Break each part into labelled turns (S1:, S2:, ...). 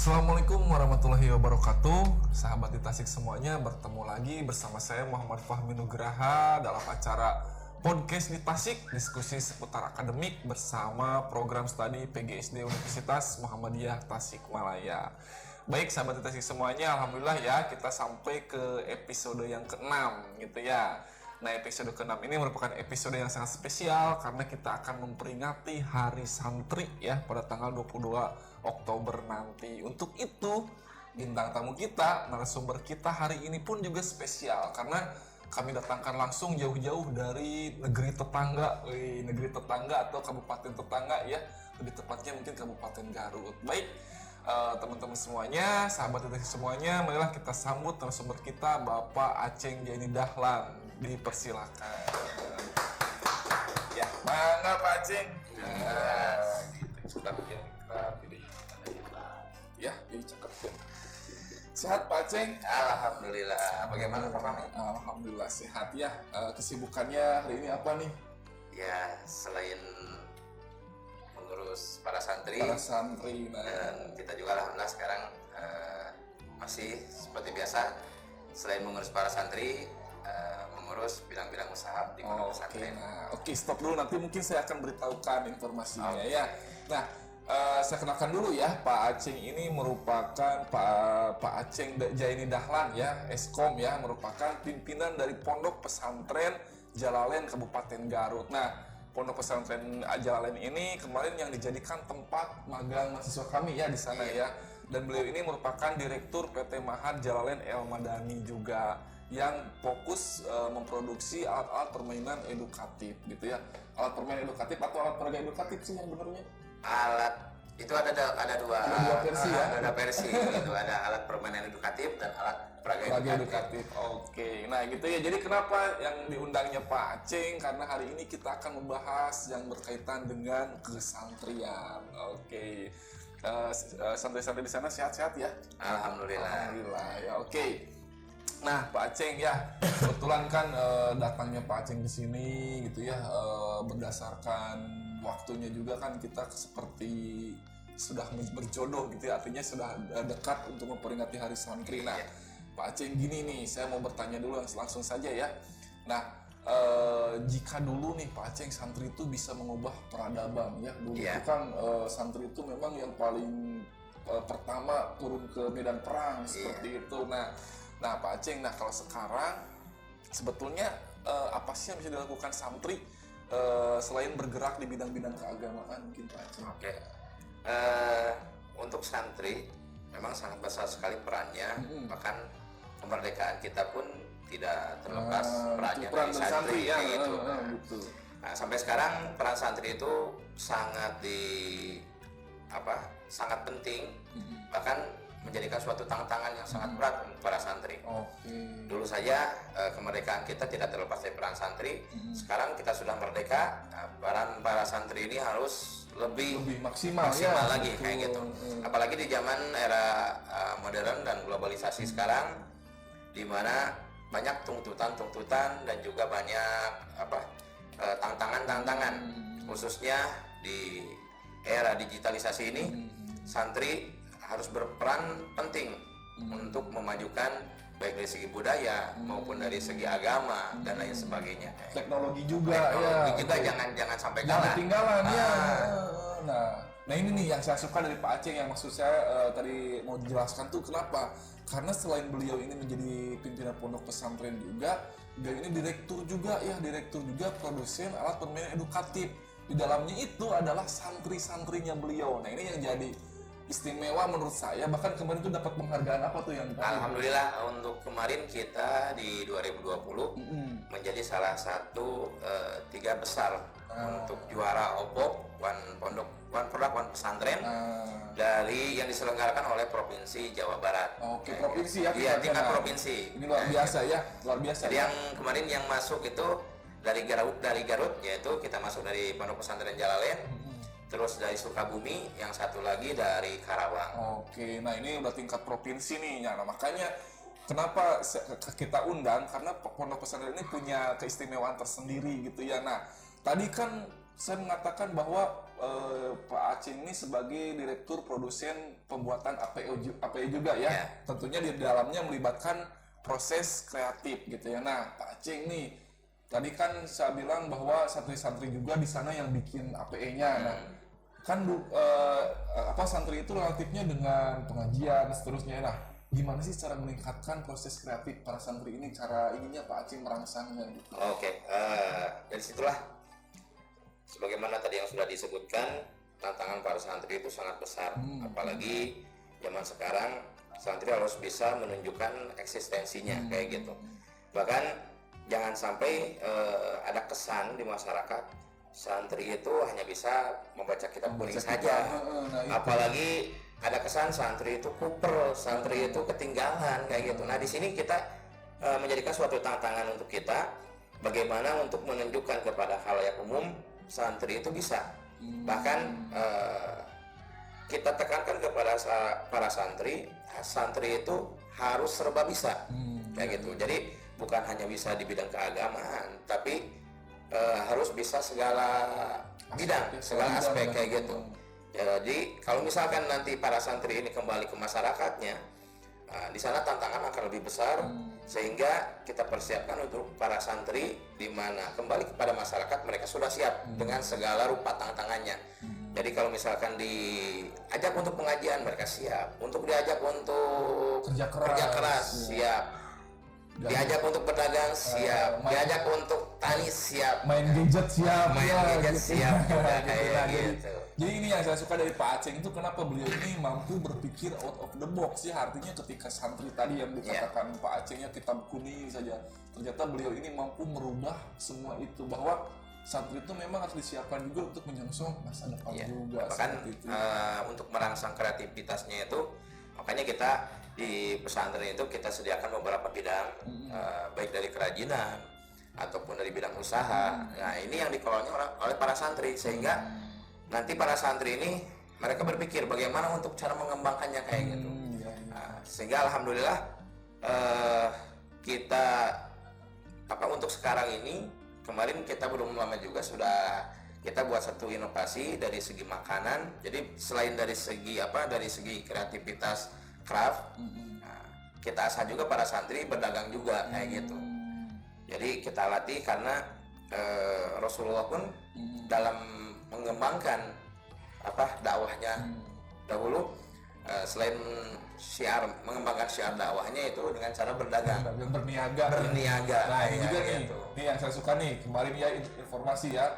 S1: Assalamualaikum warahmatullahi wabarakatuh. Sahabat di Tasik semuanya, bertemu lagi bersama saya Muhammad Fahmi Nugraha dalam acara podcast di Tasik, diskusi seputar akademik bersama program studi PGSD Universitas Muhammadiyah Tasikmalaya. Baik sahabat di Tasik semuanya, alhamdulillah ya kita sampai ke episode yang ke-6 gitu ya. Nah, episode ke-6 ini merupakan episode yang sangat spesial karena kita akan memperingati Hari Santri ya pada tanggal 22 Oktober nanti. Untuk itu, bintang tamu kita, narasumber kita hari ini pun juga spesial karena kami datangkan langsung jauh-jauh dari negeri tetangga atau kabupaten tetangga ya. Lebih tepatnya mungkin Kabupaten Garut. Baik, teman-teman semuanya, sahabat detik semuanya, marilah kita sambut narasumber kita Bapak Aceng Jaini Dahlan. Dipersilakan. Ya, mana Pak Aceng? Sudah begini kita pilih. Ya, jadi cakep tuh. Sehat Pak Aceng?
S2: Alhamdulillah. Bagaimana Pak Fahmi?
S1: Alhamdulillah sehat ya. Kesibukannya hari ini apa nih?
S2: Ya, selain mengurus para santri, dan kita juga alhamdulillah sekarang masih seperti biasa, selain mengurus para santri, mengurus bidang-bidang usaha di pondok pesantren.
S1: Oke, stop dulu, nanti mungkin saya akan beritahukan informasinya ya. Nah, saya kenalkan dulu ya, Pak Aceng ini merupakan Pak Aceng Jaini Dahlan ya, Eskom ya, merupakan pimpinan dari Pondok Pesantren Jalalain Kabupaten Garut. Nah, Pondok Pesantren Jalalain ini kemarin yang dijadikan tempat magang mahasiswa kami ya di sana ya. Dan beliau ini merupakan Direktur PT Mahat Jalalain El Madani juga, yang fokus memproduksi alat-alat permainan edukatif gitu ya. Alat permainan edukatif atau alat peraga edukatif sih yang benernya?
S2: Alat itu ada dua
S1: versi ya.
S2: Ada versi gitu, ada alat permainan edukatif dan alat peraga edukatif.
S1: Oke, nah gitu ya. Jadi kenapa yang diundangnya Pak Aceng? Karena hari ini kita akan membahas yang berkaitan dengan kesantrian. Oke, santri-santri di sana sehat-sehat ya?
S2: Alhamdulillah
S1: ya. Oke. Nah, Pak Aceng ya, kebetulan kan datangnya Pak Aceng di sini gitu ya, berdasarkan waktunya juga kan kita seperti sudah berjodoh gitu ya, artinya sudah dekat untuk memperingati Hari Santri. Nah, Pak Aceng gini nih, saya mau bertanya dulu langsung saja ya. Nah, jika dulu nih Pak Aceng santri itu bisa mengubah peradaban ya, dulu itu kan santri itu memang yang paling pertama turun ke medan perang seperti itu. Nah Pak Aceng, nah kalau sekarang sebetulnya apa sih yang bisa dilakukan santri selain bergerak di bidang-bidang keagamaan mungkin Pak Aceng?
S2: Oke. Untuk santri memang sangat besar sekali perannya, bahkan kemerdekaan kita pun tidak terlepas perannya dari santri ya, gitu. Nah, sampai sekarang peran santri itu sangat sangat penting, bahkan menjadikan suatu tantangan yang sangat berat untuk para santri. Dulu saja kemerdekaan kita tidak terlepas dari peran santri. Sekarang kita sudah merdeka, peran para santri ini harus lebih maksimal lagi kayak gitu. Apalagi di zaman era modern dan globalisasi sekarang, di mana banyak tuntutan dan juga banyak tantangan, khususnya di era digitalisasi ini, santri harus berperan penting untuk memajukan baik dari segi budaya maupun dari segi agama dan lain sebagainya.
S1: Teknologi juga
S2: kita jangan sampai kalah.
S1: Ketinggalan ya. Nah ini nih yang saya suka dari Pak Aceng, yang maksud saya tadi mau dijelaskan tuh kenapa? Karena selain beliau ini menjadi pimpinan pondok pesantren juga, beliau ini direktur juga produsen alat permainan edukatif. Di dalamnya itu adalah santri-santrinya beliau. Nah ini yang jadi istimewa menurut saya, bahkan kemarin itu dapat penghargaan apa tuh yang
S2: Alhamdulillah untuk kemarin kita di 2020 menjadi salah satu 3 besar untuk juara OPOP One Pesantren dari yang diselenggarakan oleh Provinsi Jawa Barat.
S1: Provinsi ya?
S2: Iya, tingkat provinsi.
S1: Ini luar biasa ya, luar biasa.
S2: Jadi yang kemarin yang masuk itu dari Garut, yaitu kita masuk dari Pondok Pesantren Jalalain. Terus dari Sukabumi, yang satu lagi dari Karawang.
S1: Nah ini udah tingkat provinsi nih. Nah makanya kenapa kita undang, karena pondok pesantren ini punya keistimewaan tersendiri gitu ya. Nah tadi kan saya mengatakan bahwa Pak Acing ini sebagai direktur produsen pembuatan APE juga ya. Tentunya di dalamnya melibatkan proses kreatif gitu ya. Nah, Pak Acing nih tadi kan saya bilang bahwa santri-santri juga di sana yang bikin APE-nya. Nah, kan santri itu relatifnya dengan pengajian seterusnya. Nah, gimana sih cara meningkatkan proses kreatif para santri ini, cara ininya Pak Acing merangsangnya gitu?
S2: Dari situlah sebagaimana tadi yang sudah disebutkan, tantangan para santri itu sangat besar. Apalagi zaman sekarang santri harus bisa menunjukkan eksistensinya kayak gitu. Bahkan jangan sampai ada kesan di masyarakat santri itu hanya bisa membaca kitab kuning saja. Apalagi ada kesan santri itu kuper, santri itu ketinggalan kayak gitu. Nah, di sini kita menjadikan suatu tantangan untuk kita bagaimana untuk menunjukkan kepada khalayak umum santri itu bisa. Bahkan kita tekankan kepada para santri itu harus serba bisa kayak gitu. Jadi bukan hanya bisa di bidang keagamaan, tapi harus bisa segala bidang, segala aspek kayak gitu. Jadi kalau misalkan nanti para santri ini kembali ke masyarakatnya, di sana tantangan akan lebih besar, sehingga kita persiapkan untuk para santri di mana kembali kepada masyarakat mereka sudah siap dengan segala rupa tantangannya. Jadi kalau misalkan diajak untuk pengajian mereka siap, untuk diajak untuk kerja keras siap, diajak untuk berdagang siap, diajak untuk tani siap,
S1: main gadget siap,
S2: siap juga kayak gitu.
S1: Jadi ini yang saya suka dari Pak Acing itu, kenapa beliau ini mampu berpikir out of the box ya. Artinya ketika santri tadi yang dikatakan Pak Acingnya kitab kuning saja, ternyata beliau ini mampu merubah semua itu, bahwa santri itu memang harus disiapkan juga untuk menyongsong masa depan juga.
S2: Bahkan untuk merangsang kreativitasnya itu, makanya kita di pesantren itu kita sediakan beberapa bidang, baik dari kerajinan ataupun dari bidang usaha. Nah, ini yang dikelolanya oleh para santri, sehingga nanti para santri ini mereka berpikir bagaimana untuk cara mengembangkannya kayak gitu. Nah, sehingga alhamdulillah kita untuk sekarang ini, kemarin kita belum lama juga sudah kita buat satu inovasi dari segi makanan. Jadi selain dari segi dari segi kreativitas craft, kita asah juga para santri berdagang juga kayak gitu. Jadi kita latih karena Rasulullah pun dalam mengembangkan dakwahnya dahulu, selain mengembangkan syiar dakwahnya itu dengan cara berdagang, berniaga.
S1: Nah, ini juga nih yang saya suka nih. Kemarin ya informasi ya,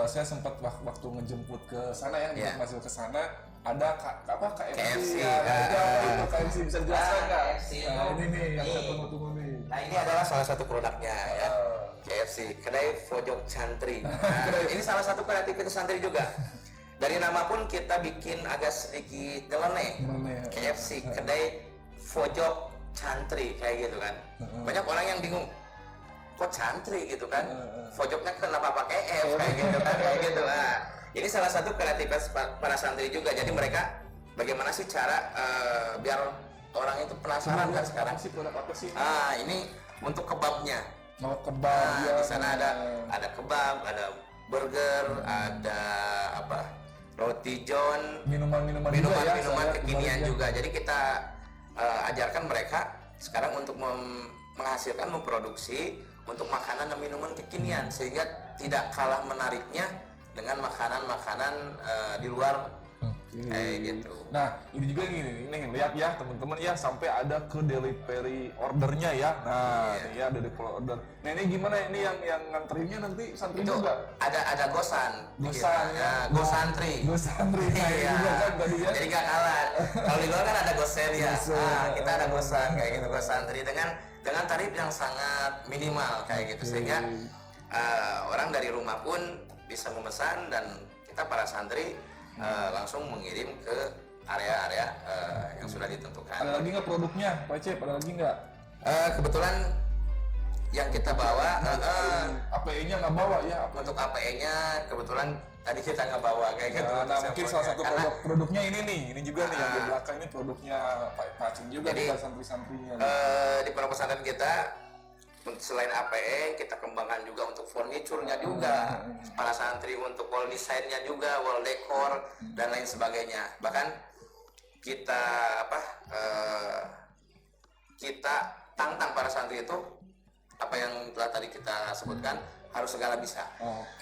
S1: saya sempat waktu ngejemput ke sana ya, masuk ke sana ada KFC. Itu KFC bisa dijelaskan nggak? Ini nih yang saya tunggu-tunggu nih.
S2: Nah, ini adalah salah satu produknya ya. KFC, kedai Pojok Santri. Ini salah satu kreativitas santri juga. Dari nama pun kita bikin agak sedikit nyeleneh. KFC, kedai Pojok Santri kayak gitu kan. Banyak orang yang bingung, kok santri gitu kan? Pojoknya kenapa pakai F kayak gitu kan? Kayak gitu lah. Ini salah satu kreativitas para santri juga. Jadi mereka bagaimana sih cara biar orang itu penasaran kan sekarang? Ini untuk kebabnya.
S1: Kebab.
S2: Di sana ada kebab, ada burger, ada roti john, minuman kekinian juga. Jadi kita ajarkan mereka sekarang untuk menghasilkan, memproduksi untuk makanan dan minuman kekinian, sehingga tidak kalah menariknya dengan makanan-makanan di luar kayak gitu.
S1: Nah, ini juga gini, ini lihat ya teman-teman ya, sampai ada ke delivery ordernya ya. Nah, ini ya delivery order. Nah, ini gimana ini yang nganterinnya nanti santri
S2: itu
S1: juga?
S2: Ada gosan.
S1: Ya.
S2: Gosantri.
S1: Iya.
S2: Jadi nggak kalah. Kalau di luar kan ada gosen ya. Kita ada gosan kayak gitu, gosantri dengan tarif yang sangat minimal kayak gitu, sehingga orang dari rumah pun bisa memesan dan kita para santri langsung mengirim ke area-area yang sudah ditentukan.
S1: Ada lagi nggak produknya, Pak Cep? Ada lagi nggak?
S2: Kebetulan yang kita bawa,
S1: APE-nya nggak bawa ya?
S2: Untuk APE-nya kebetulan tadi kita nggak bawa kayak gitu.
S1: Nah, mungkin salah satu produknya ini juga nih yang di belakang ini produknya Pak Acing juga, jadi santri-santrinya.
S2: Di pondok pesantren kita Selain APE, kita kembangkan juga untuk furniturnya juga, para santri untuk wall desainnya juga, wall decor dan lain sebagainya. Bahkan kita kita tantang para santri itu apa yang telah tadi kita sebutkan harus segala bisa.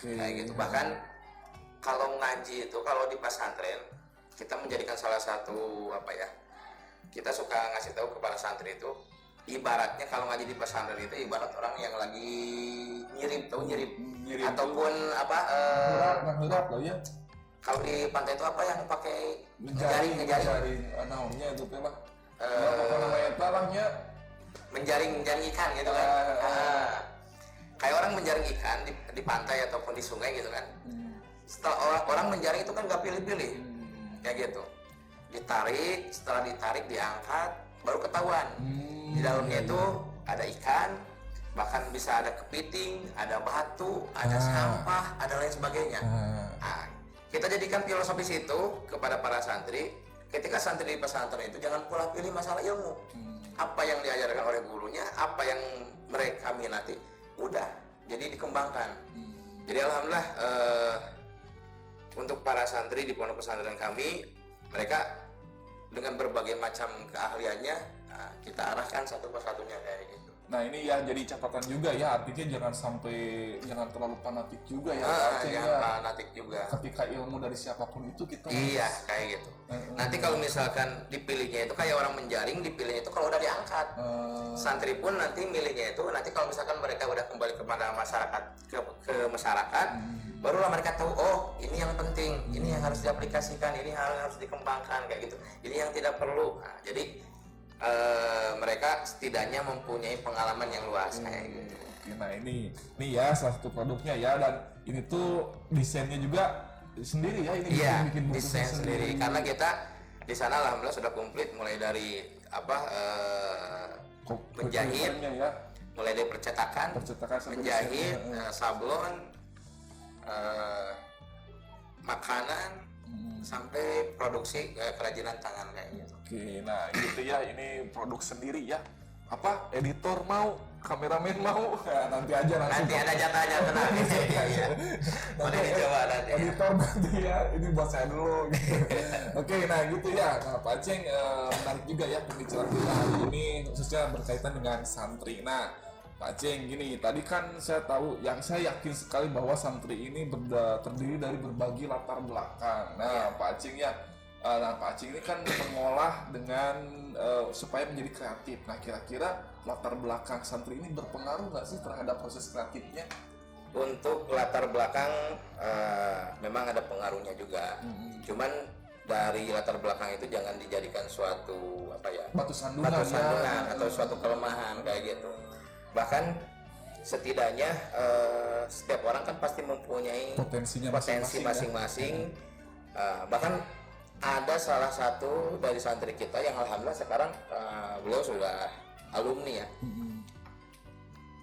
S2: Kayak gitu. Bahkan kalau ngaji itu kalau di pesantren kita menjadikan salah satu kita suka ngasih tahu kepada santri itu ibaratnya kalau ngaji di pesantren itu ibarat orang yang lagi nyirip ataupun
S1: ngegarap lah ya.
S2: Kalau di pantai itu apa yang pakai
S1: ngejaring naonnya itu teh mah apa namanya talahnya
S2: menjaring ikan gitu kan. Kayak orang menjaring ikan di pantai ataupun di sungai gitu kan. Setelah orang menjaring itu kan gak pilih-pilih kayak gitu, setelah ditarik diangkat baru ketahuan di dalamnya itu ada ikan, bahkan bisa ada kepiting, ada batu, ada sampah, ada lain sebagainya. Kita jadikan filosofis itu kepada para santri. Ketika santri di pesantren itu jangan pula pilih masalah ilmu. Apa yang diajarkan oleh gurunya, apa yang mereka minati, udah jadi dikembangkan. Jadi alhamdulillah untuk para santri di pondok pesantren kami, mereka dengan berbagai macam keahliannya kita arahkan satu persatunya kayak gitu.
S1: Nah ini ya jadi catatan juga ya, artinya jangan terlalu fanatik juga ya.
S2: Jangan fanatik juga.
S1: Ketika ilmu dari siapapun itu kita
S2: kayak gitu. Nanti kalau misalkan dipilihnya itu kayak orang menjaring, dipilihnya itu kalau udah diangkat. Santri pun nanti milihnya itu nanti kalau misalkan mereka udah kembali kepada masyarakat ke masyarakat, barulah mereka tahu ini yang penting, ini yang harus diaplikasikan, ini harus dikembangkan kayak gitu. Ini yang tidak perlu. Jadi mereka setidaknya mempunyai pengalaman yang luas kayak gitu.
S1: Nah ini ya salah satu produknya ya, dan ini tuh desainnya juga sendiri ya, ini bikin
S2: desain sendiri karena kita di sana alhamdulillah sudah komplit mulai dari menjahit
S1: ya.
S2: Mulai dari percetakan menjahit, sablon, makanan sampai produksi kerajinan tangan kayak gitu.
S1: Oke, nah gitu ya, ini produk sendiri ya. Apa editor mau, kameramen mau, nanti aja langsung.
S2: Nanti ada jatahnya tenang. Boleh dicoba nanti.
S1: Editor nanti ya, ini buat saya dulu. Oke, nah gitu ya. Nah Pak Aceng, menarik juga ya pembicaraan kita hari ini khususnya berkaitan dengan santri. Nah Pak Aceng gini, tadi kan saya tahu, yang saya yakin sekali bahwa santri ini terdiri dari berbagai latar belakang. Nah Pak Aceng ya, Pak Aceng ini kan mengolah dengan supaya menjadi kreatif. Nah kira-kira latar belakang santri ini berpengaruh nggak sih terhadap proses kreatifnya?
S2: Untuk latar belakang memang ada pengaruhnya juga. Cuman dari latar belakang itu jangan dijadikan suatu
S1: batu sandungan
S2: atau suatu kelemahan kayak gitu. Bahkan setidaknya setiap orang kan pasti mempunyai potensi masing-masing. Bahkan ada salah satu dari santri kita yang alhamdulillah sekarang beliau sudah alumni ya.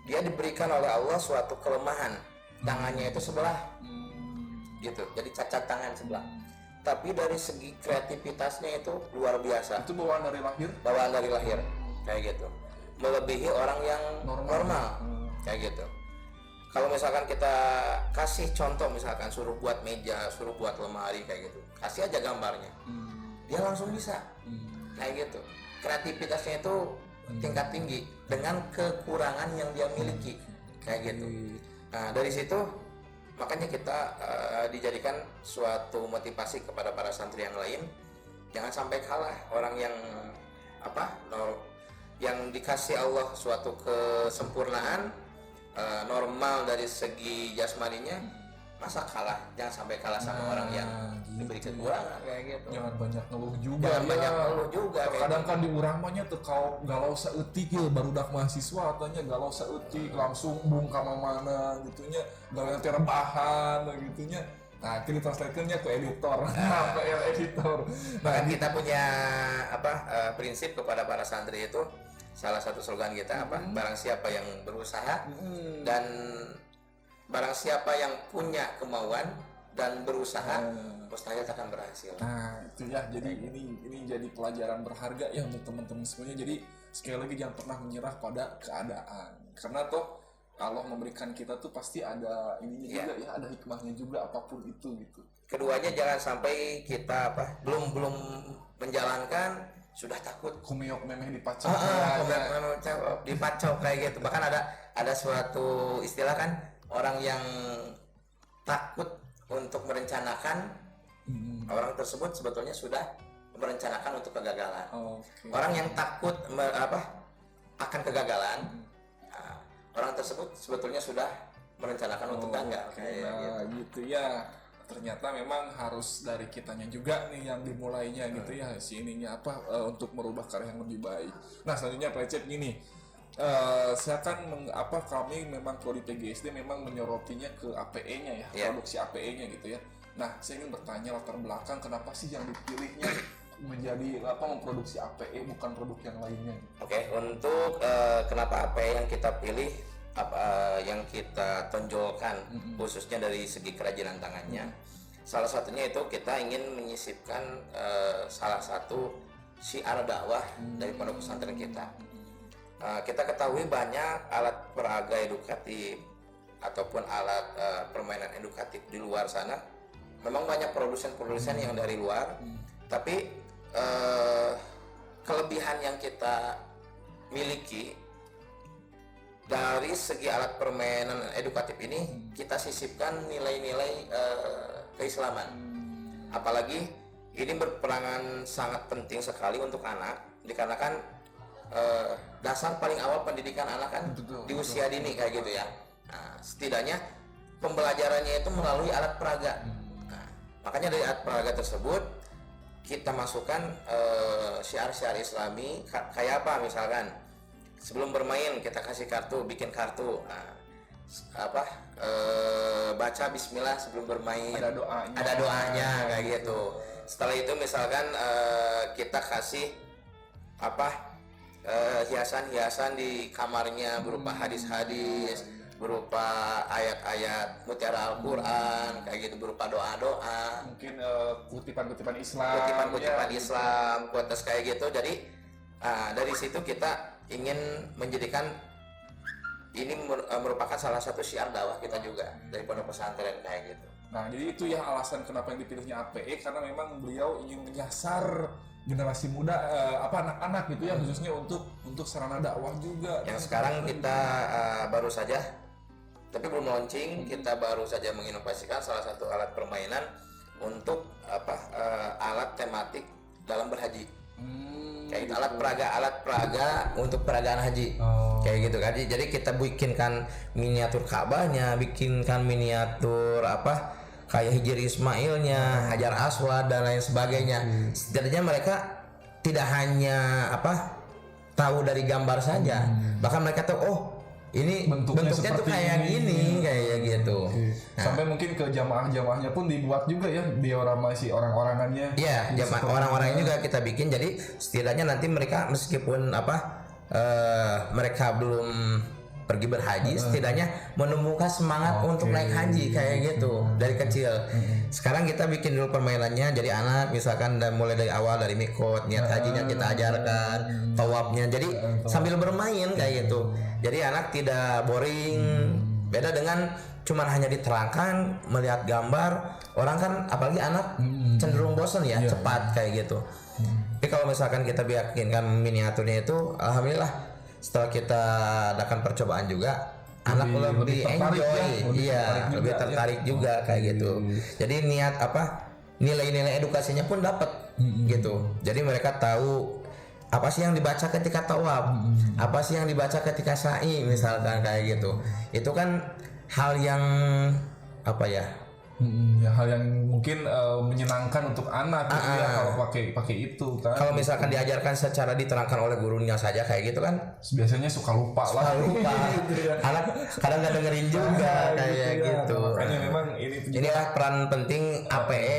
S2: Dia diberikan oleh Allah suatu kelemahan, tangannya itu sebelah gitu, jadi cacat tangan sebelah. Tapi dari segi kreativitasnya itu luar biasa.
S1: Itu bawaan dari lahir
S2: kayak gitu, melebihi orang yang normal kayak gitu. Kalau misalkan kita kasih contoh, misalkan suruh buat meja, suruh buat lemari kayak gitu, kasih aja gambarnya, dia langsung bisa kayak gitu. Kreativitasnya itu tingkat tinggi dengan kekurangan yang dia miliki kayak gitu. Nah dari situ makanya kita dijadikan suatu motivasi kepada para santri yang lain, jangan sampai kalah. Orang yang yang dikasih Allah suatu kesempurnaan normal dari segi jasmaninya, masa kalah? Jangan sampai kalah sama orang yang diberi kekurangan kayak gitu.
S1: Jangan banyak ngeluh juga. Kadang kan di urang mah nya teu galau saeutik ieu barudak mahasiswa katanya galau saeutik langsung bung ka mana gitunya, galau teh rebahan gitunya. Nah, kita translate-nya ke editor. Editor.
S2: Nah, kita punya prinsip kepada para santri itu, salah satu slogan kita barang siapa yang berusaha dan barang siapa yang punya kemauan dan berusaha, mustahil akan berhasil.
S1: Nah itu ya, jadi ini jadi pelajaran berharga ya untuk teman-teman semuanya. Jadi sekali lagi jangan pernah menyerah pada keadaan. Karena toh Allah memberikan kita tuh pasti ada ininya juga ya, ada hikmahnya juga apapun itu gitu.
S2: Keduanya jangan sampai kita belum menjalankan sudah takut.
S1: Kumeok memeh dipacok.
S2: Dipacok kayak gitu. Bahkan ada suatu istilah kan, orang yang takut untuk merencanakan, orang tersebut sebetulnya sudah merencanakan untuk kegagalan. Orang yang takut akan kegagalan, orang tersebut sebetulnya sudah merencanakan untuk gagal.
S1: Gitu ya. Ternyata memang harus dari kitanya juga nih yang dimulainya gitu ya, si ininya untuk merubah karya yang lebih baik. Nah selanjutnya Pak Ecep gini, saya kan kami memang kalau di PGSD memang menyorotinya ke APE-nya ya, produksi APE-nya gitu ya. Nah saya ingin bertanya latar belakang kenapa sih yang dipilihnya menjadi memproduksi APE bukan produk yang lainnya?
S2: Oke, untuk kenapa APE yang kita pilih, yang kita tonjolkan khususnya dari segi kerajinan tangannya, salah satunya itu kita ingin menyisipkan salah satu syiar dakwah dari pondok pesantren kita. Kita ketahui banyak alat peraga edukatif ataupun alat permainan edukatif di luar sana, memang banyak produsen-produsen yang dari luar, tapi kelebihan yang kita miliki dari segi alat permainan edukatif ini, kita sisipkan nilai-nilai keislaman. Apalagi ini berperangan sangat penting sekali untuk anak, dikarenakan dasar paling awal pendidikan anak kan di usia dini kayak gitu ya. Nah, setidaknya pembelajarannya itu melalui alat peraga. Nah, makanya dari alat peraga tersebut kita masukkan syiar-syiar Islami kayak apa, misalkan sebelum bermain kita kasih kartu, bikin kartu, baca Bismillah sebelum bermain, ada doanya kayak gitu. Setelah itu misalkan kita kasih hiasan-hiasan di kamarnya berupa hadis-hadis, berupa ayat-ayat mutiara Al-Quran kayak gitu, berupa doa-doa,
S1: mungkin kutipan-kutipan Islam,
S2: Islam, quotes kayak gitu. Jadi dari situ kita ingin menjadikan ini merupakan salah satu syiar dakwah kita juga dari pondok pesantren kayak gitu.
S1: Nah, jadi itu ya alasan kenapa yang dipilihnya APE, karena memang beliau ingin menyasar generasi muda, anak-anak gitu ya, khususnya untuk sarana dakwah juga.
S2: Yang sekarang kita baru saja, tapi belum launching, kita baru saja menginovasikan salah satu alat permainan untuk alat tematik dalam berhaji. Kayak gitu, alat peraga untuk peragaan haji. Kayak gitu kan. Jadi kita bikinkan miniatur Ka'bahnya, bikinkan miniatur kayak Hijri Ismailnya, Hajar Aswad dan lain sebagainya. Setidaknya mereka tidak hanya tahu dari gambar saja, bahkan mereka tahu ini bentuknya tuh kayak gini, kayak gitu.
S1: Sampai mungkin ke jamaah-jamaahnya pun dibuat juga ya diorama si orang-orangannya.
S2: Iya, orang-orangnya juga kita bikin. Jadi setidaknya nanti mereka meskipun mereka belum pergi berhaji, setidaknya menumbuhkan semangat untuk naik haji kayak gitu dari kecil. Sekarang kita bikin dulu permainannya, jadi anak misalkan mulai dari awal, dari mikot, niat hajinya kita ajarkan, tawafnya, jadi sambil bermain kayak gitu. Jadi anak tidak boring. Beda dengan cuman hanya diterangkan, melihat gambar, orang kan apalagi anak cenderung bosan ya, cepat kayak gitu. Tapi kalau misalkan kita bikinkan miniaturnya itu, alhamdulillah setelah kita adakan percobaan juga, anak lebih enjoy, lebih tertarik juga kayak gitu. Jadi niat nilai-nilai edukasinya pun dapat gitu. Jadi mereka tahu apa sih yang dibaca ketika tawaf, apa sih yang dibaca ketika sa'i misalkan kayak gitu. Itu kan hal yang
S1: hal yang mungkin menyenangkan untuk anak gitu ya, kalau pakai itu kan.
S2: Kalau misalkan diajarkan secara diterangkan oleh gurunya saja kayak gitu kan,
S1: biasanya suka lupa gitu ya.
S2: Anak kadang nggak dengerin juga kayak gitu.
S1: Makanya memang
S2: inilah peran penting APE,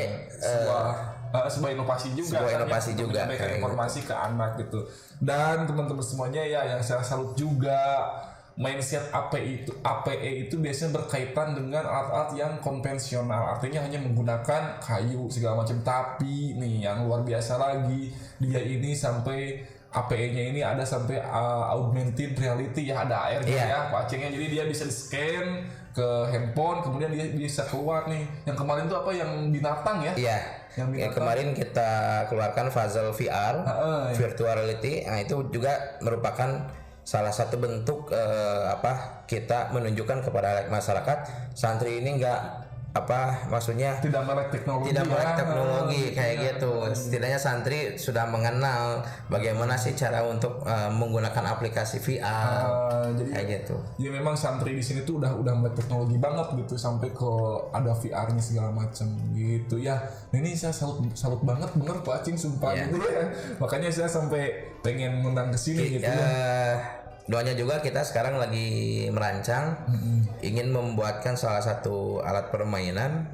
S1: sebuah inovasi juga.
S2: Sebuah inovasi juga.
S1: Menyampaikan informasi ke anak gitu. Dan teman-teman semuanya ya, yang saya salut juga, mindset APE itu biasanya berkaitan dengan alat-alat yang konvensional, artinya hanya menggunakan kayu segala macam. Tapi nih yang luar biasa lagi, dia ini sampai APE-nya ini ada sampai augmented reality ya, ada AR-nya
S2: Iya.
S1: ya Pak Aceng ya. Jadi dia bisa di-scan ke handphone, kemudian dia bisa keluar nih. Yang kemarin tuh apa yang binatang ya?
S2: Iya.
S1: Yang binatang.
S2: Kemarin kita keluarkan Puzzle VR, virtual reality. Nah, itu juga merupakan salah satu bentuk kita menunjukkan kepada masyarakat santri ini maksudnya
S1: tidak melek teknologi,
S2: kayak gitu. Setidaknya santri sudah mengenal bagaimana sih cara untuk menggunakan aplikasi VR
S1: jadi
S2: kayak gitu.
S1: Jadi memang santri di sini tuh udah melek teknologi banget gitu, sampai ke ada VR-nya segala macam gitu ya. Nah, ini saya salut banget bener Pak Acing sumpah gitu ya. Makanya saya sampai pengen ngundang ke sini gitu ya.
S2: Doanya juga kita sekarang lagi merancang ingin membuatkan salah satu alat permainan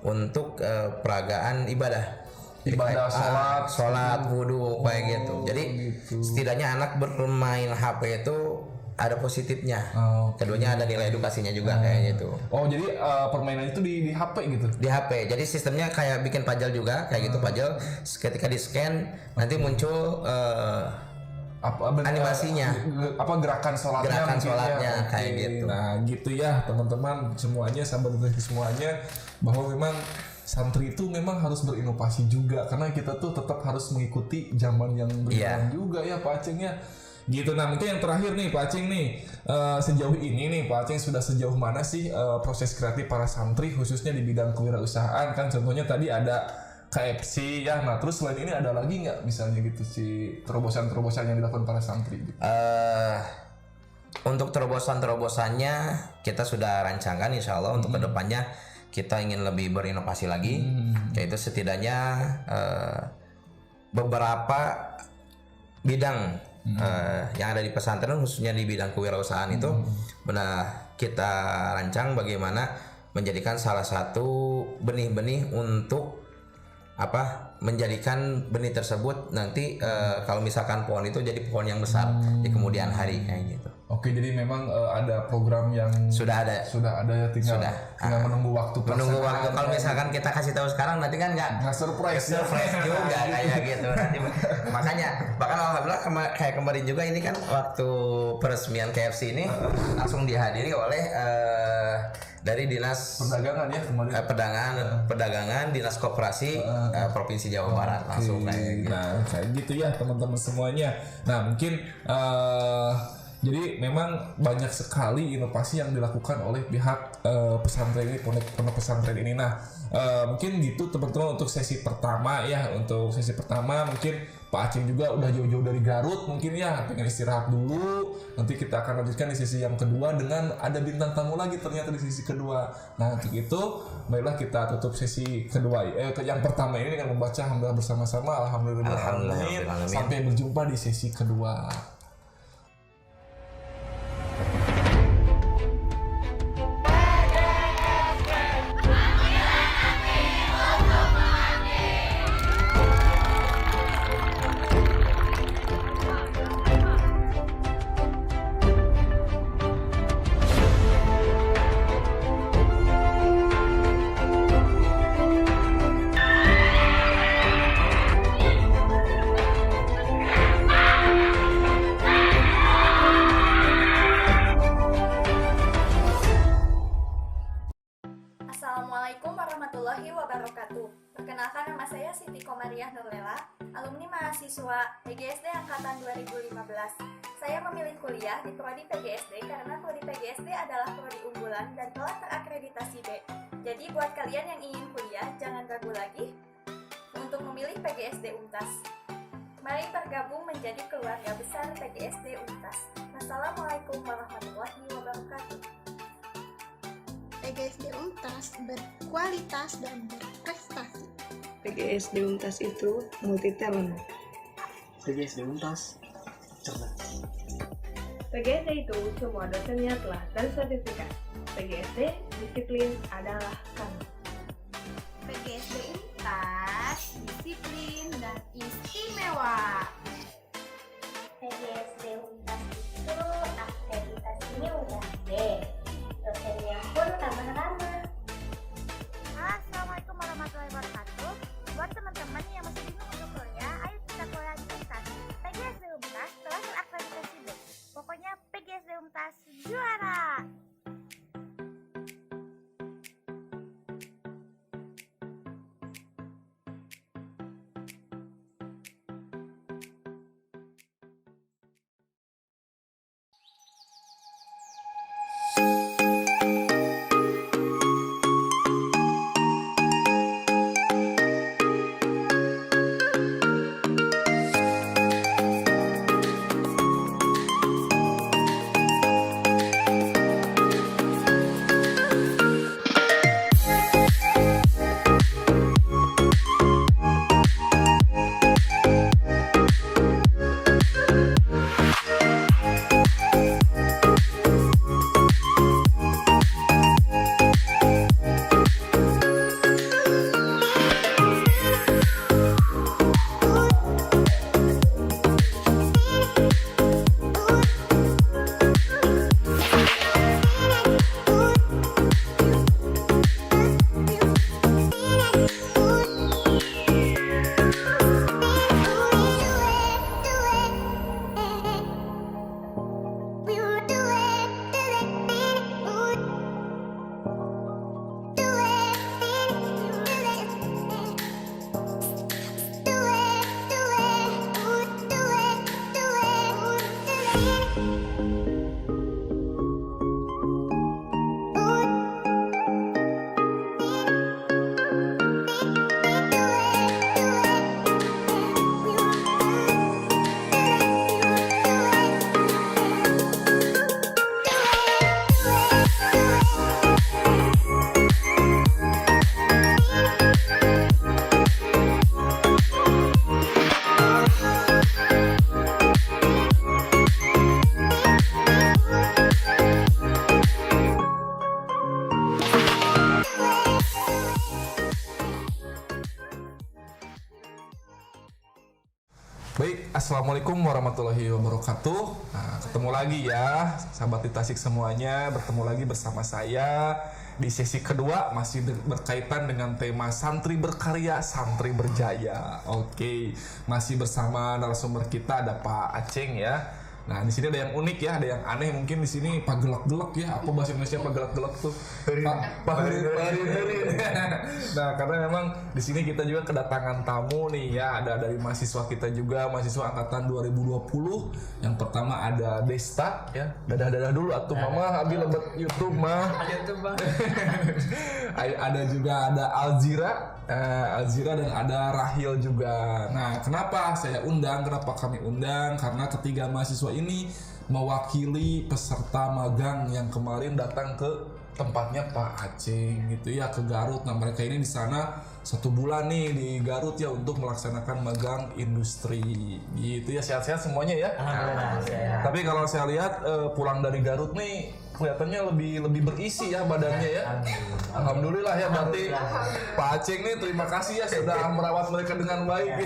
S2: untuk peragaan ibadah. Sholat, wudhu kayak gitu. Jadi setidaknya anak bermain HP itu ada positifnya. Keduanya ada nilai edukasinya juga kayak gitu.
S1: Oh, jadi permainan itu di HP gitu?
S2: Di HP. Jadi sistemnya kayak bikin puzzle juga kayak gitu. Puzzle ketika di scan nanti muncul animasinya,
S1: gerakan sholatnya
S2: kayak gitu.
S1: Nah gitu ya teman-teman semuanya, sahabat semuanya, bahwa memang santri itu memang harus berinovasi juga, karena kita tuh tetap harus mengikuti zaman yang berjalan juga ya Pak Aceng ya. Gitu. Nah mungkin yang terakhir nih Pak Aceng nih, sejauh ini nih Pak Aceng sudah sejauh mana sih proses kreatif para santri khususnya di bidang kewirausahaan? Kan contohnya tadi ada KFC ya, nah terus selain ini ada lagi nggak misalnya gitu sih terobosan-terobosan yang dilakukan para santri gitu?
S2: Untuk terobosan-terobosannya kita sudah rancangkan, insya Allah untuk kedepannya kita ingin lebih berinovasi lagi. Yaitu setidaknya beberapa bidang yang ada di pesantren khususnya di bidang kewirausahaan itu benar kita rancang bagaimana menjadikan salah satu benih-benih untuk menjadikan benih tersebut nanti kalau misalkan pohon itu jadi pohon yang besar di kemudian hari kayak gitu.
S1: Oke, jadi memang ada program yang
S2: sudah ada
S1: ya, tinggal menunggu waktu.
S2: Kalau misalkan kita kasih tahu sekarang nanti kan nggak
S1: surprise
S2: juga kayak gitu nanti. Makanya bahkan alhamdulillah kayak kemarin juga ini kan waktu peresmian KFC ini langsung dihadiri oleh dari dinas
S1: perdagangan ya kemarin.
S2: Perdagangan dinas koperasi provinsi Jawa Barat langsung kayak gitu.
S1: Nah kayak gitu ya teman-teman semuanya. Nah mungkin jadi memang banyak sekali inovasi yang dilakukan oleh pihak pesantren ini, pondok pesantren ini. Nah mungkin gitu teman-teman untuk sesi pertama ya. Untuk sesi pertama mungkin Pak Aceng juga udah jauh-jauh dari Garut mungkin ya, pengen istirahat dulu. Nanti kita akan lanjutkan di sesi yang kedua dengan ada bintang tamu lagi ternyata di sesi kedua. Nah untuk itu baiklah kita tutup sesi kedua yang pertama ini dengan membaca hamdalah bersama-sama. Alhamdulillah. Sampai berjumpa di sesi kedua.
S3: Assalamualaikum warahmatullahi wabarakatuh. Perkenalkan, nama saya Siti Komariah Nurlela, alumni mahasiswa PGSD angkatan 2015. Saya memilih kuliah di Prodi PGSD karena Prodi PGSD adalah prodi unggulan dan telah terakreditasi B. Jadi buat kalian yang ingin kuliah, jangan ragu lagi untuk memilih PGSD Untas. Mari bergabung menjadi keluarga besar PGSD Untas. Wassalamualaikum warahmatullahi wabarakatuh.
S4: PGSD Untas berkualitas dan berprestasi.
S5: PGSD Untas itu multi talent.
S6: PGSD Untas cerdas.
S5: PGSD itu semua dosennya telah tersertifikat. PGSD disiplin adalah kami.
S4: PGSD Untas disiplin dan istimewa.
S7: PGSD Untas itu akreditasinya udah B, dosennya pun ramah-ramah.
S8: Assalamualaikum warahmatullahi wabarakatuh. Buat teman-teman yang masih bingung untuk kuliah, ayo kita kuliah di Untas. PGSD
S1: Assalamualaikum warahmatullahi wabarakatuh. Nah, ketemu lagi ya sahabat di Tasik semuanya, bertemu lagi bersama saya di sesi kedua, masih berkaitan dengan tema santri berkarya, santri berjaya. Oke, masih bersama narasumber kita ada Pak Aceng ya. Nah, di sini ada yang unik ya, ada yang aneh mungkin di sini pagelak-gelak ya. Apa bahasa Indonesia pagelak-gelak tuh? Paherin. Nah, karena memang di sini kita juga kedatangan tamu nih ya, ada dari mahasiswa kita juga, mahasiswa angkatan 2020. Yang pertama ada Desta ya. Dadah-dadah dulu atuh Mama, abi lebet YouTube mah.
S6: YouTube Bang.
S1: Ada juga ada Alzira dan ada Rahil juga. Nah, kenapa kami undang? Karena ketiga mahasiswa ini mewakili peserta magang yang kemarin datang ke tempatnya Pak Aceng gitu ya, ke Garut. Nah, mereka ini di sana 1 bulan nih di Garut ya untuk melaksanakan magang industri gitu ya. Sehat-sehat semuanya ya.
S6: Alhamdulillah.
S1: Tapi kalau saya lihat pulang dari Garut nih kelihatannya lebih berisi ya badannya ya. Alhamdulillah ya, berarti Pak Aceng nih terima kasih ya sudah merawat mereka dengan baik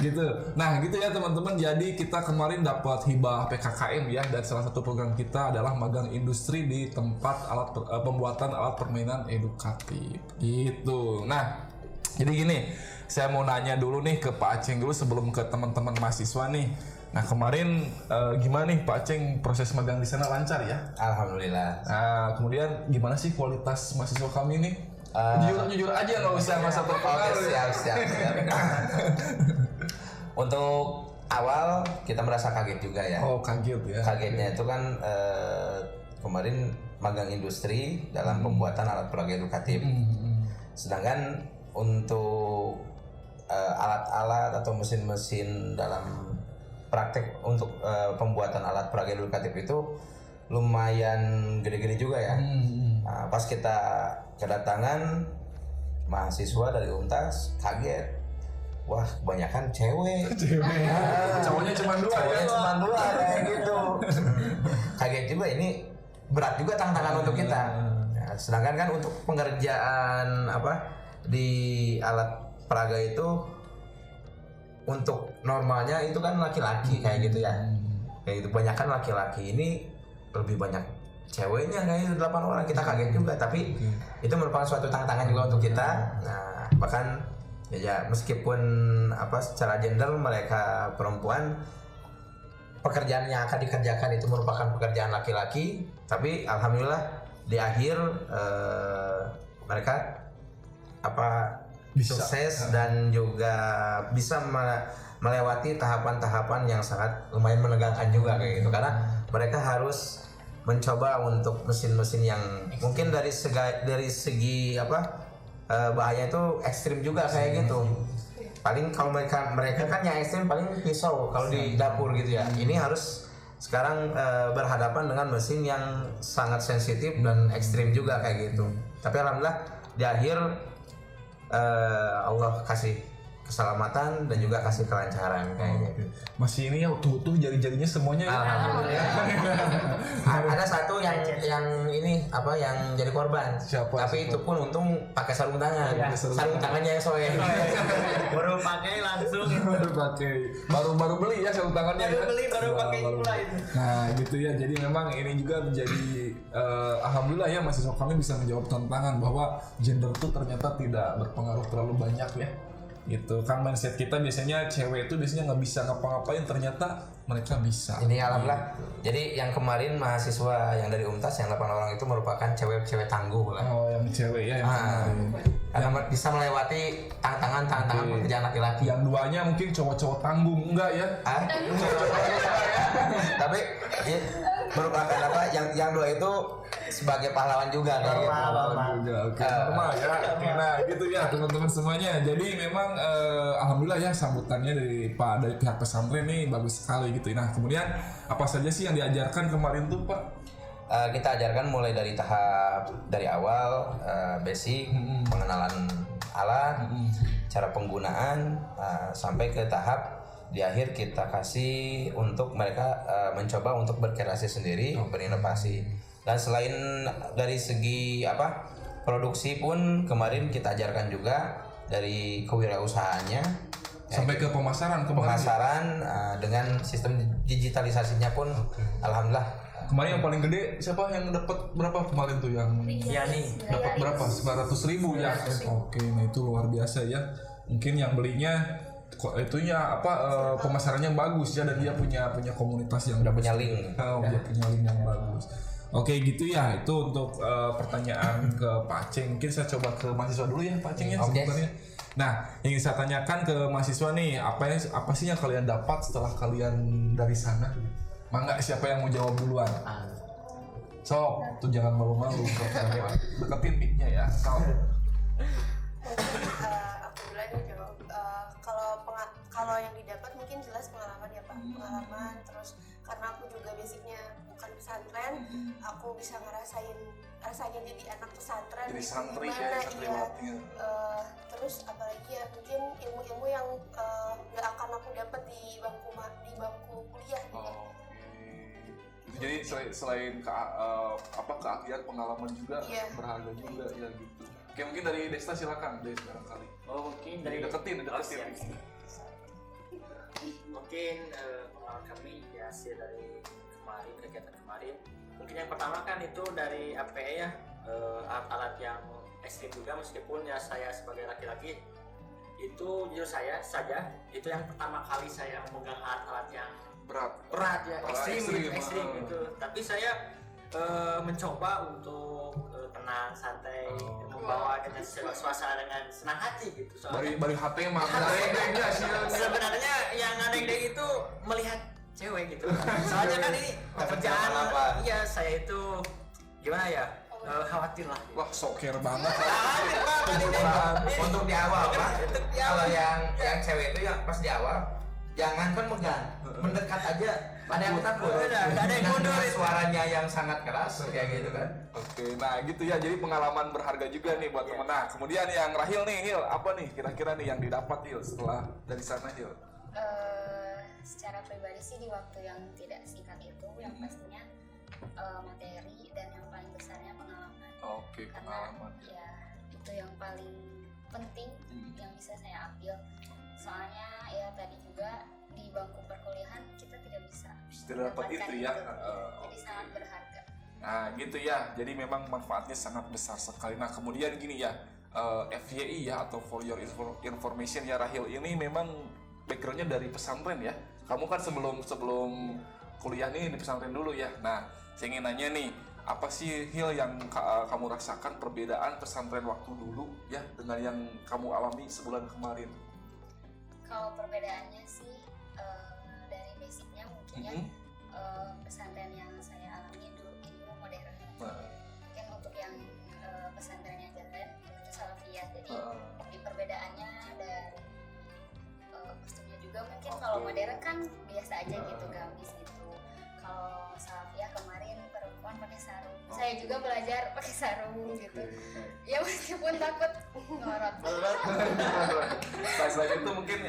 S1: gitu. Nah gitu ya teman-teman, jadi kita kemarin dapat hibah PKKM ya, dan salah satu program kita adalah magang industri di tempat pembuatan alat permainan edukatif gitu. Nah jadi gini, saya mau nanya dulu nih ke Pak Aceng dulu sebelum ke teman-teman mahasiswa nih. Nah kemarin gimana nih Pak Aceng, proses magang di sana lancar ya?
S2: Alhamdulillah.
S1: Nah kemudian gimana sih kualitas mahasiswa kami nih? Jujur aja, nggak usah masa terpengaruh.
S2: Oke, siap. Untuk awal kita merasa kaget juga ya.
S1: Oh kaget ya?
S2: Kagetnya itu kan kemarin magang industri dalam pembuatan alat peraga edukatif. Sedangkan untuk alat-alat atau mesin-mesin dalam praktek untuk pembuatan alat peraga edukatif itu lumayan gede-gede juga ya. Nah, pas kita kedatangan mahasiswa dari UNTAS, kaget. Wah, kebanyakan cewek.
S1: Cowoknya cuma 2
S2: kayak gitu. Kaget juga, ini berat juga tantangan untuk kita. Nah, sedangkan kan untuk pengerjaan di alat peraga itu untuk normalnya itu kan laki-laki kayak gitu ya. Kayak gitu, banyakan laki-laki, ini lebih banyak ceweknya kayak 8 orang. Kita kaget juga, tapi itu merupakan suatu tantangan juga untuk kita. Nah, bahkan ya meskipun secara gender mereka perempuan, pekerjaan yang akan dikerjakan itu merupakan pekerjaan laki-laki, tapi alhamdulillah di akhir mereka sukses dan juga bisa melewati tahapan-tahapan yang sangat lumayan menegangkan juga kayak gitu, karena mereka harus mencoba untuk mesin-mesin yang mungkin dari segi bahaya itu ekstrim juga kayak gitu. Paling kalau mereka kan yang ekstrim paling pisau kalau di dapur gitu ya. Ini harus sekarang berhadapan dengan mesin yang sangat sensitif dan ekstrim juga kayak gitu. Tapi alhamdulillah di akhir Allah kasih keselamatan dan juga kasih kelancaran kayaknya.
S1: Masih ini ya utuh jari-jarinya semuanya.
S2: Alhamdulillah. Ada satu yang ini yang jadi korban.
S1: Siapa?
S2: Tapi itu pun untung pakai sarung tangan. Sarung tangannya yang soek.
S6: Baru pakai langsung.
S1: Baru beli ya sarung tangannya.
S6: Baru pakai pula itu.
S1: Nah gitu ya, jadi memang ini juga menjadi alhamdulillah ya mahasiswa kami bisa menjawab tantangan bahwa gender itu ternyata tidak berpengaruh terlalu banyak ya. Gitu kan, mindset kita biasanya cewek itu biasanya nggak bisa ngapa-ngapain, ternyata mereka bisa.
S2: Ini alhamdulillah. Jadi yang kemarin mahasiswa yang dari UNTAS yang 8 orang itu merupakan cewek-cewek tangguh lah.
S1: Oh, yang cewek ya, yang
S2: karena bisa melewati tantangan pekerjaan laki-laki.
S1: Yang 2-nya mungkin cowok-cowok tanggung, enggak ya?
S2: Tapi ya, merupakan yang 2 itu sebagai pahlawan juga kayak gitu.
S1: Normal ya. Nah, gitu ya teman-teman semuanya. Jadi memang alhamdulillah ya sambutannya dari pihak pesantren nih bagus sekali gitu. Nah, kemudian apa saja sih yang diajarkan kemarin tuh, Pak?
S2: Kita ajarkan mulai dari dari awal basic, pengenalan alat, cara penggunaan, sampai ke tahap di akhir kita kasih untuk mereka mencoba untuk berkreasi sendiri, berinovasi. Dan selain dari segi produksi pun kemarin kita ajarkan juga dari kewirausahaannya,
S1: Sampai ke pemasaran kemarin.
S2: Pemasaran dengan sistem digitalisasinya pun alhamdulillah.
S1: Kemarin yang paling gede siapa yang dapat berapa kemarin tuh yang dapat berapa? 900.000 ya. Oke, nah itu luar biasa ya. Mungkin yang belinya itunya pemasarannya bagus ya, dan dia punya komunitas yang
S2: udah punya link.
S1: Dia punya link yang bagus. Oke gitu ya, itu untuk pertanyaan ke Pak Aceng. Mungkin saya coba ke mahasiswa dulu ya Pak Aceng ya sebenarnya. Nah, yang saya tanyakan ke mahasiswa nih, apa sih yang kalian dapat setelah kalian dari sana? Mangga, siapa yang mau jawab duluan? Sok, tuh jangan malu-malu. Deketin mic-nya ya. Sok.
S8: Aku duluan yang jawab. Kalau yang didapat mungkin jelas pengalaman ya Pak. Pengalaman, terus karena aku juga basicnya bukan pesantren, aku bisa rasanya jadi anak pesantren.
S1: Jadi santri
S8: gimana,
S1: ya, santriwati.
S8: Terus apalagi ya, mungkin ilmu-ilmu yang nggak akan aku dapat di bangku kuliah gitu.
S1: Jadi selain keahlian, pengalaman juga berharga juga ya gitu. Oke, mungkin dari Desta silakan Des barangkali.
S6: Mungkin dari
S1: deketin.
S6: Mungkin pengalaman kami ya hasil dari kegiatan kemarin. Mungkin yang pertama kan itu dari APE ya, alat-alat yang ekstrim juga, meskipun ya saya sebagai laki-laki itu jujur saya saja itu yang pertama kali saya memegang alat-alat yang berat ya, ekstrim gitu. Tapi saya mencoba untuk tenang, santai, membawa dengan suasana dengan senang hati gitu.
S1: Bari HP mah
S6: sebenarnya yang ngadeng itu melihat cewek gitu. Soalnya kan ini pekerjaan iya, saya itu gimana ya, khawatir lah.
S1: Wah, soker banget.
S2: Untuk di awal Pak, kalau yang cewek itu yang pas di awal jangan kan megang, mendekat aja. Ada yang takut, ada yang mundur, suaranya yang sangat keras kayak gitu kan.
S1: Oke, nah gitu ya, jadi pengalaman berharga juga nih buat temen. Nah, kemudian yang Rahil nih, Hil, apa nih kira-kira nih yang didapat Hil setelah dari sana Hil?
S9: Secara pribadi sih di waktu yang tidak singkat itu, yang pastinya materi, dan yang paling besarnya pengalaman.
S1: Oke, pengalaman.
S9: Ya, itu yang paling penting yang bisa saya ambil. Soalnya ya tadi juga di bangku perkuliahan kita tidak bisa
S1: dapat itu ya.
S9: Jadi sangat berharga.
S1: Nah gitu ya, jadi memang manfaatnya sangat besar sekali. Nah kemudian gini ya, FYI ya, atau for your information ya, Rahil ini memang backgroundnya dari pesantren ya. Kamu kan sebelum kuliah nih di pesantren dulu ya. Nah saya ingin nanya nih, apa sih Hil yang kamu rasakan perbedaan pesantren waktu dulu ya dengan yang kamu alami sebulan kemarin?
S9: Kalau perbedaannya sih dari basicnya mungkin ya, pesantren yang saya alami dulu ilmu modern. Mungkin untuk yang pesantrennya jalan itu salafiyah. Jadi di perbedaannya dari kostumnya juga mungkin kalau modern kan biasa aja gitu, gamis gitu. Kalau salafiyah kemarin perempuan pakai sarung. Saya juga belajar pakai sarung gitu. Ya meskipun takut ngorot.
S1: Nah, selain itu mungkin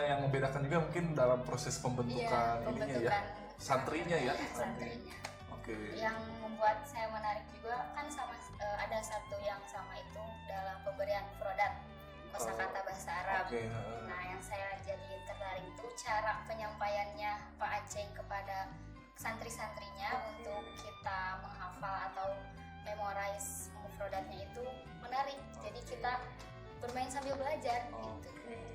S1: yang membedakan juga mungkin dalam proses pembentukan ininya ya, santrinya ya.
S9: Santrinya.
S1: Oke.
S9: Yang membuat saya menarik juga kan sama ada satu yang sama itu dalam pemberian mufradat kosakata bahasa Arab. Nah, yang saya jadi tertarik itu cara penyampaiannya Pak Aceng kepada santri-santrinya untuk kita menghafal atau memorize mufradatnya itu menarik. Jadi kita bermain sambil belajar gitu.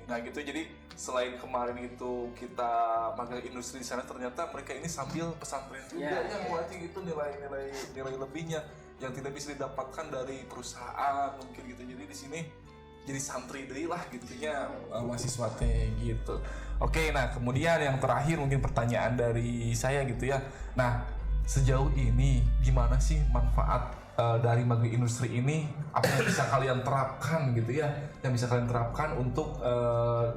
S1: Nah gitu, jadi selain kemarin itu kita magang industri di sana, ternyata mereka ini sambil pesantren juga ya, berarti itu nilai lebihnya yang tidak bisa didapatkan dari perusahaan mungkin gitu. Jadi di sini jadi santri deh lah gitunya, mahasiswa teh gitu. Oke, nah kemudian yang terakhir mungkin pertanyaan dari saya gitu ya. Nah sejauh ini gimana sih manfaat dari magang industri ini, apa yang bisa kalian terapkan gitu ya, yang bisa kalian terapkan untuk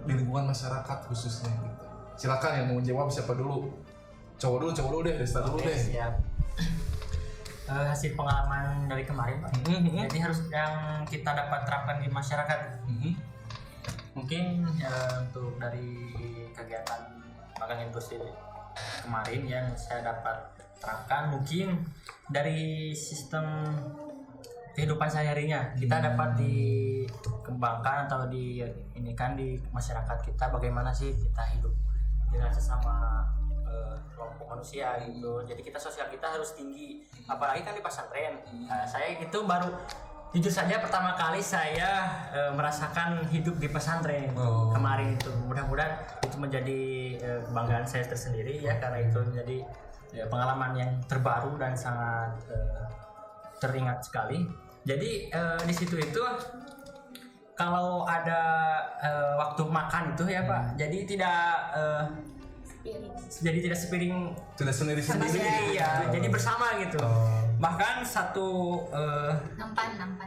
S1: di lingkungan masyarakat khususnya gitu. Silakan yang mau menjawab, siapa dulu? Cowok dulu deh, Desta dulu deh.
S6: Siap. Hasil pengalaman dari kemarin Pak. Jadi harus yang kita dapat terapkan di masyarakat. Mungkin untuk dari kegiatan magang industri kemarin yang saya dapat terapkan, mungkin dari sistem kehidupan sehari-harinya kita dapat dikembangkan atau di ini kan di masyarakat kita, bagaimana sih kita hidup dengan sesama kelompok manusia gitu. Jadi kita sosial kita harus tinggi, apalagi kan di pesantren. Saya itu baru jujur saja pertama kali saya merasakan hidup di pesantren kemarin itu. Mudah-mudahan itu menjadi kebanggaan saya tersendiri ya, karena itu menjadi pengalaman yang terbaru dan sangat teringat sekali. Jadi di situ itu kalau ada waktu makan itu ya Pak, jadi tidak sepiring,
S1: Tidak sendiri
S6: ya, jadi bersama gitu. Bahkan satu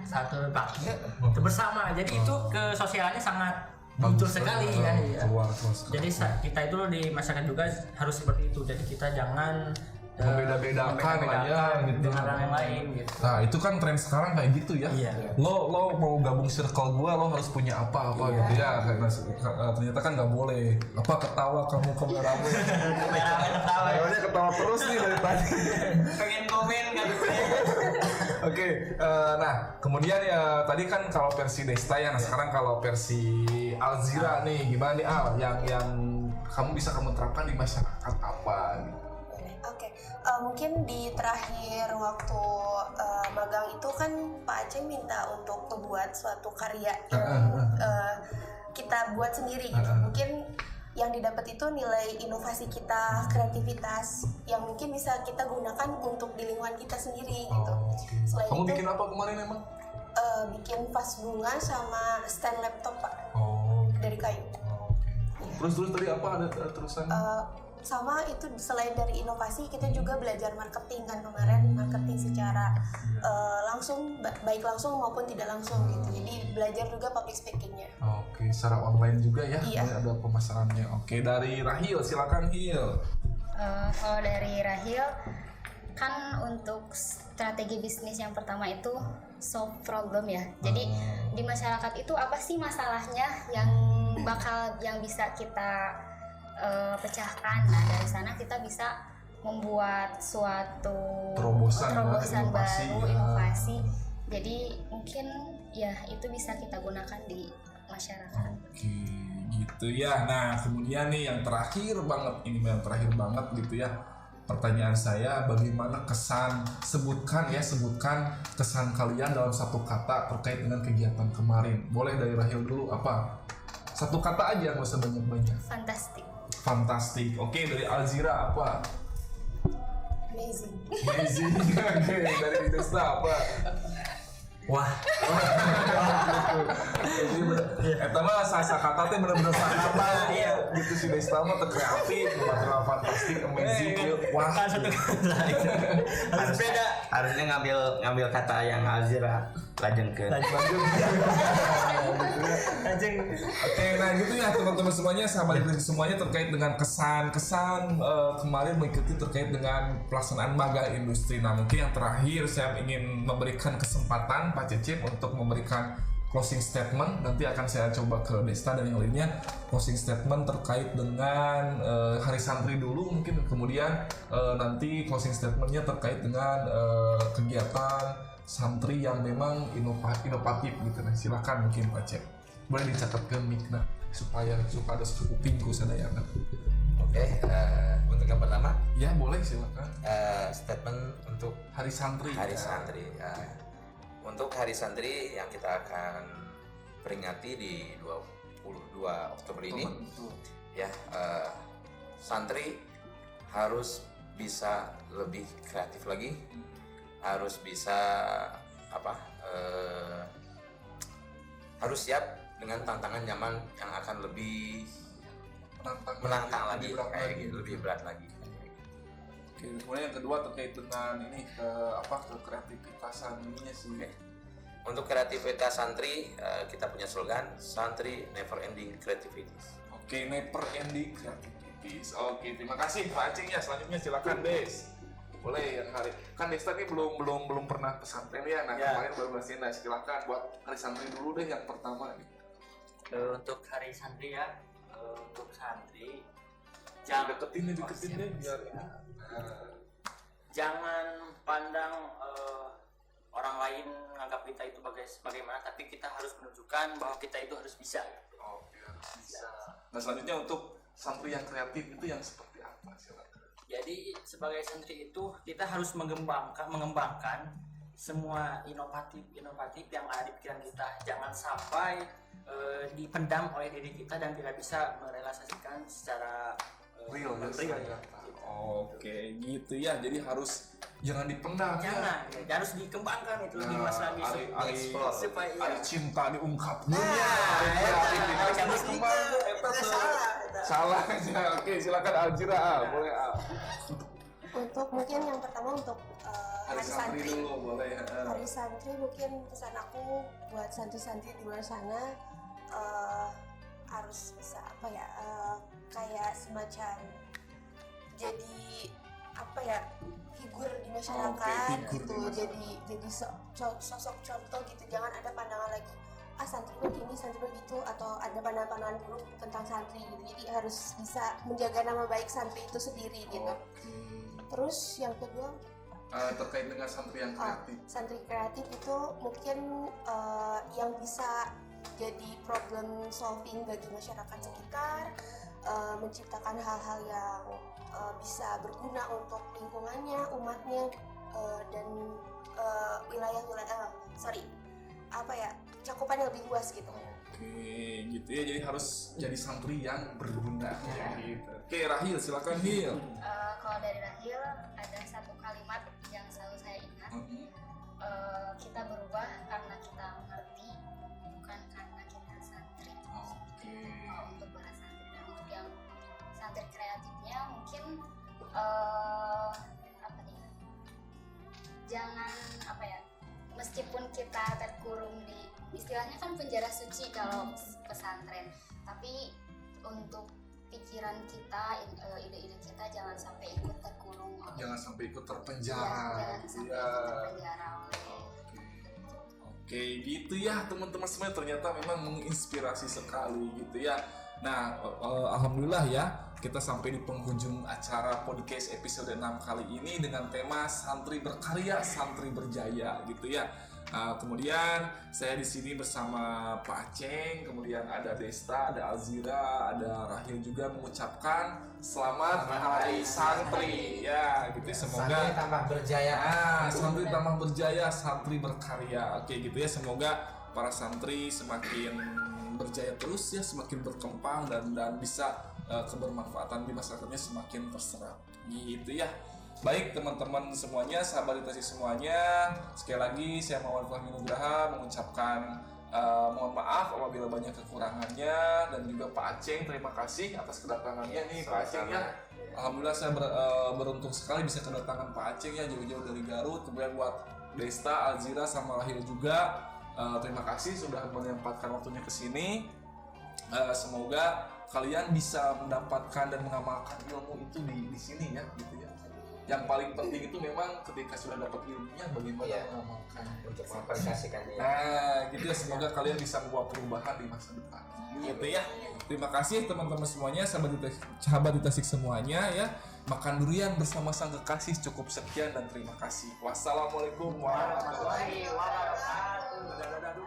S6: satu bak itu bersama, jadi itu kesosialannya sangat muncul sekali ya. Jadi kita itu di masyarakat juga harus seperti itu, jadi kita jangan
S1: membeda-bedakan lah ya gitu.
S6: dengan orang yang lain gitu.
S1: Nah itu kan tren sekarang kayak gitu ya. Lo mau gabung circle gua, lo harus punya apa gitu ya. Karena ternyata kan nggak boleh. Apa ketawa kamu kameramen?
S6: ketawa.
S1: Kayaknya ketawa terus nih dari tadi.
S6: Pengen komen kan?
S1: Oke, nah kemudian ya tadi kan kalau versi Desta ya, nah sekarang kalau versi Alzira nih gimana nih Al? Yang kamu bisa kamu terapkan di masyarakat apa?
S8: Oke, mungkin di terakhir waktu magang itu kan Pak Aceh minta untuk membuat suatu karya yang kita buat sendiri gitu. Mungkin yang didapat itu nilai inovasi kita, kreativitas yang mungkin bisa kita gunakan untuk di lingkungan kita sendiri gitu. Selain
S1: Kamu
S8: itu,
S1: bikin apa kemarin emang?
S8: bikin vas bunga sama stand laptop Pak, dari kayu.
S1: Terus tadi apa ada terusan?
S8: Sama itu selain dari inovasi kita juga belajar marketing kan kemarin, marketing secara langsung, baik langsung maupun tidak langsung gitu. Jadi belajar juga public speakingnya.
S1: Oke, secara online juga ya.
S8: Iya.
S1: Ada pemasarannya. Oke, dari Rahil silakan Hil.
S9: Kalau dari Rahil kan untuk strategi bisnis yang pertama itu solve problem ya. Jadi di masyarakat itu apa sih masalahnya yang bisa kita pecahkan. Nah dari sana kita bisa membuat suatu terobosan baru, inovasi. Jadi mungkin ya itu bisa kita gunakan di masyarakat.
S1: Oke, gitu ya. Nah kemudian nih yang terakhir banget gitu ya. Pertanyaan saya, bagaimana sebutkan kesan kalian dalam satu kata terkait dengan kegiatan kemarin. Boleh dari Rahil dulu, apa? Satu kata aja, nggak usah banyak-banyak. Fantastik. Oke, dari Alzira apa?
S8: Amazing.
S1: Oke, dari Desta apa?
S6: Wah.
S1: Eta mah sasa kata teh bener-bener sakata. Iya, gitu si Desta mah kreatif, fantastik, amazing. Wah,
S6: Satu kata. Harus beda.
S10: Harusnya ngambil kata yang Alzira lajengkeun.
S1: Oke, nah gitu ya teman-teman semuanya, sahabat semuanya terkait dengan kesan kemarin mengikuti terkait dengan pelaksanaan magang industri. Nah mungkin yang terakhir saya ingin memberikan kesempatan Pak Cecep untuk memberikan closing statement. Nanti akan saya coba ke Desta dan yang lainnya closing statement terkait dengan Hari Santri dulu mungkin, kemudian nanti closing statementnya terkait dengan kegiatan santri yang memang inovatif gitu. Nah silakan mungkin Pak Cep, boleh dicatatkan mic supaya ada kupingku sadayana.
S2: Oke, untuk yang pertama
S1: Ya boleh silakan.
S2: statement untuk
S1: Hari Santri.
S2: Untuk Hari Santri yang kita akan peringati di 22 Oktober ini, ya santri harus bisa lebih kreatif lagi, harus bisa harus siap dengan tantangan zaman yang akan lebih menantang lagi, kayak gitu, lebih berat lagi.
S1: Oke, kemudian yang kedua terkait dengan ini ke kreativitasan ininya sih.
S2: Untuk kreativitas santri, kita punya slogan santri never ending creativities.
S1: Oke, never ending creativities. Oke, terima kasih Pak Acing ya. Selanjutnya silakan Des. Boleh yang hari kan Desta ini belum pernah pesantren ya. Nah kemarin baru ngasihin. Nah silakan buat Hari Santri dulu deh yang pertama.
S6: Untuk Hari Santri ya, untuk santri
S1: deketin deh biar
S6: jangan pandang orang lain menganggap kita itu bagaimana, tapi kita harus menunjukkan bahwa kita itu harus bisa.
S1: Oke, harus bisa. Nah selanjutnya untuk santri yang kreatif itu yang seperti apa? Silakan.
S6: Jadi sebagai santri itu kita harus mengembangkan semua inovatif yang ada di pikiran kita. Jangan sampai dipendam oleh diri kita dan tidak bisa merealisasikan secara
S1: real
S6: ya.
S1: Oke, gitu ya. Jadi jangan dipendam.
S6: Jangan, ya. Harus dikembangkan itu lebih luas lagi supaya
S1: cinta diungkap.
S6: harus dikembangkan.
S1: Salah aja. Oke, silakan Alzira. Boleh.
S8: Untuk mungkin yang pertama untuk hari santri
S1: dulu boleh.
S8: Hari santri mungkin pesan aku buat santri-santri di luar sana harus bisa kayak semacam jadi figur di masyarakat gitu. Jadi sosok contoh gitu. Jangan ada pandangan lagi santri begini, santri begitu, atau ada pandangan buruk tentang santri gitu. Jadi harus bisa menjaga nama baik santri itu sendiri gitu. Terus yang kedua
S1: terkait dengan santri yang kreatif.
S8: Santri kreatif itu mungkin yang bisa jadi problem solving bagi masyarakat sekitar, menciptakan hal-hal yang bisa berguna untuk lingkungannya, umatnya, dan cakupan yang lebih luas gitu.
S1: Oke, gitu ya. Jadi harus jadi santri yang berguna. Gitu. Oke, Rahil, silakan Hil.
S9: Kalau dari Rahil ada satu kalimat yang selalu saya ingat. Kita berubah karena kita mengerti, bukan karena kita santri. Untuk para santri dan untuk yang santri kreatifnya mungkin jangan meskipun kita terkurung di istilahnya kan penjara suci kalau pesantren, tapi untuk pikiran kita, ide-ide kita jangan sampai ikut terkurung,
S1: jangan sampai ikut terpenjara. Oke, gitu ya teman-teman semua, ternyata memang menginspirasi sekali gitu ya. Nah, alhamdulillah ya, kita sampai di penghujung acara podcast episode 6 kali ini dengan tema santri berkarya, santri berjaya gitu ya. Kemudian saya di sini bersama Pak Aceng, kemudian ada Desta, ada Alzira, ada Rahil juga mengucapkan selamat Hari Santri ya, gitu. Semoga
S10: santri tambah berjaya.
S1: Santri tambah berjaya, santri berkarya. Oke, gitu ya. Semoga para santri semakin berjaya terus ya, semakin berkembang dan bisa kebermanfaatan di masyarakatnya semakin terserap. Gitu ya. Baik teman-teman semuanya, sahabat Ditasik semuanya, sekali lagi saya Muhammad Fahmi Nugraha mengucapkan mohon maaf apabila banyak kekurangannya, dan juga Pak Aceng terima kasih atas kedatangannya nih Pak Aceng ya. Alhamdulillah saya beruntung sekali bisa kedatangan Pak Aceng ya, jauh-jauh dari Garut. Kemudian buat Desta, Alzira sama Rahil juga terima kasih sudah menyempatkan waktunya ke sini. Semoga kalian bisa mendapatkan dan mengamalkan ilmu itu di sini ya, gitu ya. Yang paling penting itu memang ketika sudah dapat ilmunya bagaimana mengamalkan
S10: untuk mengaplikasikannya.
S1: Nah, gitu ya, semoga kalian bisa membawa perubahan di masa depan. Gitu ya. Terima kasih teman-teman semuanya, sahabat Ditasik semuanya ya. Makan durian bersama sang kekasih. Cukup sekian dan terima kasih. Wassalamualaikum warahmatullahi wabarakatuh.